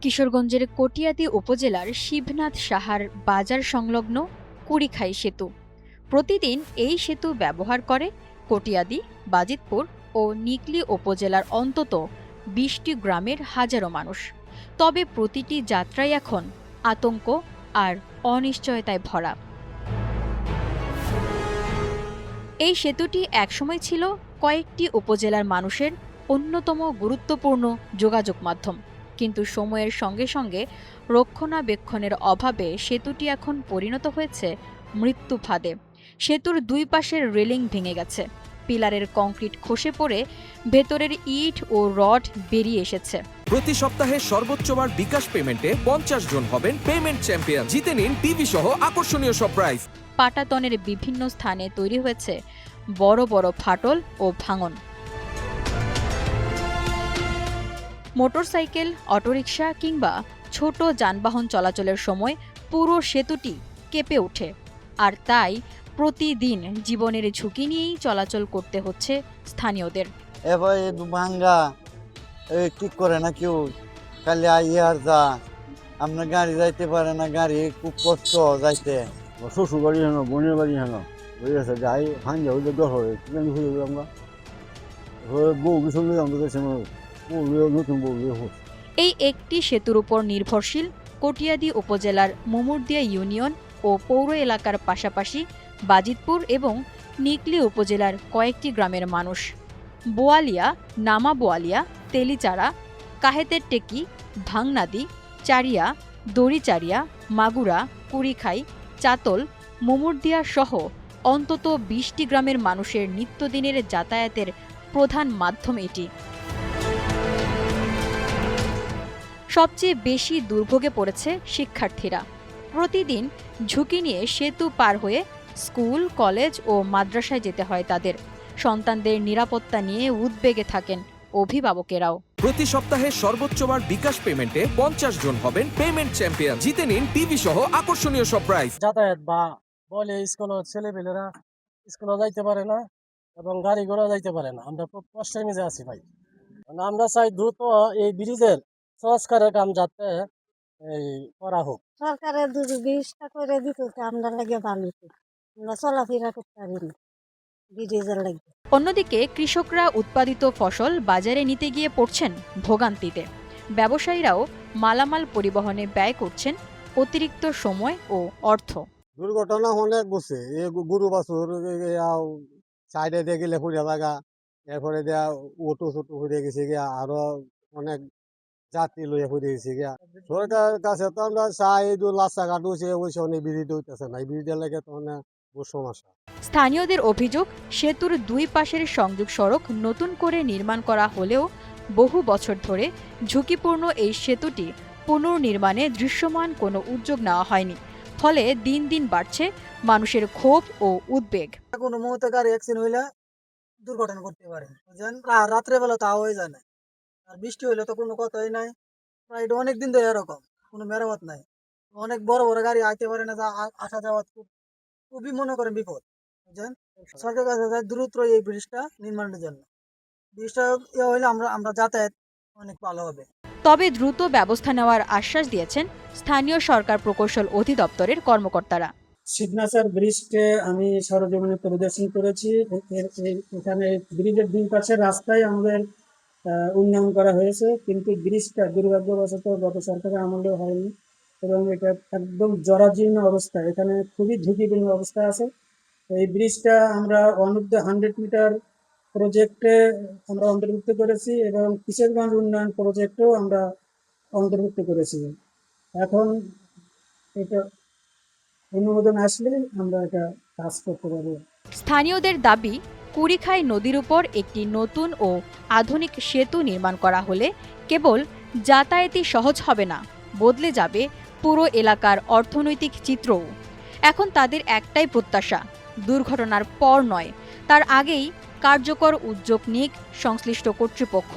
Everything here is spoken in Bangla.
কিশোরগঞ্জের কটিয়াদী উপজেলার শিবনাথ সাহার বাজার সংলগ্ন কুড়িখাই সেতু। প্রতিদিন এই সেতু ব্যবহার করে কটিয়াদী, বাজিতপুর ও নিকলী উপজেলার অন্তত ২০টি গ্রামের হাজারো মানুষ। তবে প্রতিটি যাত্রাই এখন আতঙ্ক আর অনিশ্চয়তায় ভরা। এই সেতুটি একসময় ছিল কয়েকটি উপজেলার মানুষের অন্যতম গুরুত্বপূর্ণ যোগাযোগ মাধ্যম, কিন্তু সময়ের সঙ্গে সঙ্গে রক্ষণাবেক্ষণের অভাবে সেতুটি এখন পরিণত হয়েছে মৃত্যু ফাঁদে। সেতুর দুই পাশের রেলিং ভেঙে গেছে, পিলারের কংক্রিট খসে পড়ে ভেতরের ইট ও রড বেরিয়ে এসেছে। প্রতি সপ্তাহে সর্বোচ্চবার বিকাশ পেমেন্টে 50 জন হবেন পেমেন্ট চ্যাম্পিয়ন। জিতে নিন টিভি সহ আকর্ষণীয় সব প্রাইজ। পাটাতনের বিভিন্ন স্থানে তৈরি হয়েছে বড় বড় ফাটল ও ভাঙন। মোটরসাইকেল, অটোরিকশা কিংবা ছোট যানবাহন চলাচলের সময় পুরো সেতুটি কেঁপে ওঠে, আর তাই প্রতিদিন জীবনের ঝুঁকি নিয়েই চলাচল করতে হচ্ছে স্থানীয়দের। এবার ভাঙ্গা ঠিক করে না কেউ, খালি আইয়ার যা আপনার গাড়ি যাইতে পারে না, গাড়ি খুব কষ্ট যাইতে। শ্বশুর বাড়ি হেন, বোনের বাড়ি হেন বুঝেছে যাই ভাঙ্গা হইলে দর হবে আমরা বউ কিছু নতুন বউ এই একটি সেতুর উপর নির্ভরশীল কটিয়াদী উপজেলার মুমুরদিয়া ইউনিয়ন ও পৌর এলাকার পাশাপাশি বাজিতপুর এবং নিকলী উপজেলার কয়েকটি গ্রামের মানুষ। বোয়ালিয়া, নামা বোয়ালিয়া, তেলিচাড়া, কাহেতের টেকি, ভাংনাদি, চারিয়া, দড়িচারিয়া, মাগুরা, কুড়িখাই, চাতল, মুমুরদিয়া সহ অন্তত ২০টি গ্রামের মানুষের নিত্যদিনের যাতায়াতের প্রধান মাধ্যম এটি। সবচেয়ে বেশি দুর্ভোগে পড়েছে শিক্ষার্থীরা। প্রতিদিন ঝুঁকি নিয়ে সেতু পার হয়ে স্কুল, কলেজ ও মাদ্রাসায় যেতে হয় তাদের। সন্তানদের নিরাপত্তা নিয়ে উদ্বেগে থাকেন অভিভাবকেরাও। প্রতি সপ্তাহে সর্বোচ্চবার বিকাশ পেমেন্টে 50 জন হবেন পেমেন্ট চ্যাম্পিয়ন। জিতে নিন টিভি সহ আকর্ষণীয় সব প্রাইজ। যাতায়াত বা বলে স্কুলের ছেলেপেলেরা স্কুলে যাইতে পারে না এবং গাড়ি ঘোড়া যাইতে পারে না। আমরা খুব কষ্টের মেঝে আছি ভাই। আমরা চাই দ্রুত এই ব্রিজের সংস্কারের কাম যাতে করা হোক। সরকারের যদি ব্রিজটা করে দিত আমরা লাগে ভালো, আমরা চলাফেরা করতে পারি না ব্রিজের লাগে। অন্যদিকে কৃষকরা উৎপাদিত ফসল বাজারে নিতে গিয়ে পড়ছেন ভোগান্তিতে। ব্যবসায়ীরাও মালামাল পরিবহনে ব্যয় করছেন অতিরিক্ত সময় ও অর্থ। দুর্ঘটনা অনেক বসে, গরু বাছুর সাইডে দিয়ে গেলে ফুরিয়া লাগা, এরপরে দেয়া অটো ছোটো ফুরিয়ে গেছে গিয়া, আরো অনেক যাত্রী লইয়া ফুরিয়ে গেছে গিয়া। সরকারের কাছে তো আমরা চাই রাস্তাঘাট হয়েছে, ওই অনেক বিরোধী হইতেছে না, এই বিরোধী লাগে তো অনেক সমস্যা। স্থানীয়দের অভিযোগ, সেতুর দুই পাশের সংযোগ সড়ক নতুন করে নির্মাণ করা হলেও বহু বছর ধরে ঝুঁকিপূর্ণ এই সেতুটি পুনর্নির্মাণে দৃশ্যমান কোনো উদ্যোগ নেওয়া হয়নি। ফলে দিন দিন বাড়ছে মানুষের ক্ষোভ ও উদ্বেগ। কোনো মুহূর্তে গাড়ি অ্যাক্সিডেন্ট হইলে দুর্ঘটনা করতে পারে, রাত্রেবেলা তা হয়ে যায় না, আর বৃষ্টি হইলে তো কোনো কথাই নাই। প্রায় অনেক দিন ধরে এরকম কোনো মেরামত নাই, অনেক বড় বড় গাড়ি আইতে পারে না, আসা যাওয়া খুবই মনে করেন বিপদ। বুঝছেন, সরকারের কাছে দ্রুত এই ব্রিজটা নির্মাণের জন্য, ব্রিজটা হইলে আমরা যাতায়াত অনেক ভালো হবে। তবে দ্রুত ব্যবস্থা নেওয়ার আশ্বাস দিয়েছেন স্থানীয় সরকার প্রকৌশল অধিদপ্তরের কর্মকর্তারা। শিবনাথের ব্রিজকে আমি সরজমিনে পরিদর্শন করেছি। এখানে ব্রিজের দুই পাশের রাস্তায় আমাদের উন্নয়ন করা হয়েছে, কিন্তু ব্রিজটা দুর্ভাগ্যবশত গত সরকারের আমলেও হয়নি এবং এটা একদম জরাজীর্ণ অবস্থা, এখানে খুবই ঝুঁকিপূর্ণ অবস্থা আছে। এই ব্রিজটা আমরা অনূর্ধ্ব 100 মিটার প্রজেক্টে আমরা অন্তর্ভুক্ত করেছি এবং কিশোরগঞ্জ উন্নয়ন প্রজেক্টেও আমরা অন্তর্ভুক্ত করেছি। এখন এটা অনুমোদন আসলে আমরা এটা কাজ করতে পারবো। স্থানীয়দের দাবি, কুড়িখাই নদীর উপর একটি নতুন ও আধুনিক সেতু নির্মাণ করা হলে কেবল যাতায়াতই সহজ হবে না, বদলে যাবে পুরো এলাকার অর্থনৈতিক চিত্রও। এখন তাদের একটাই প্রত্যাশা, দুর্ঘটনার পর নয়, তার আগেই কার্যকর উদ্যোগ নিক সংশ্লিষ্ট কর্তৃপক্ষ।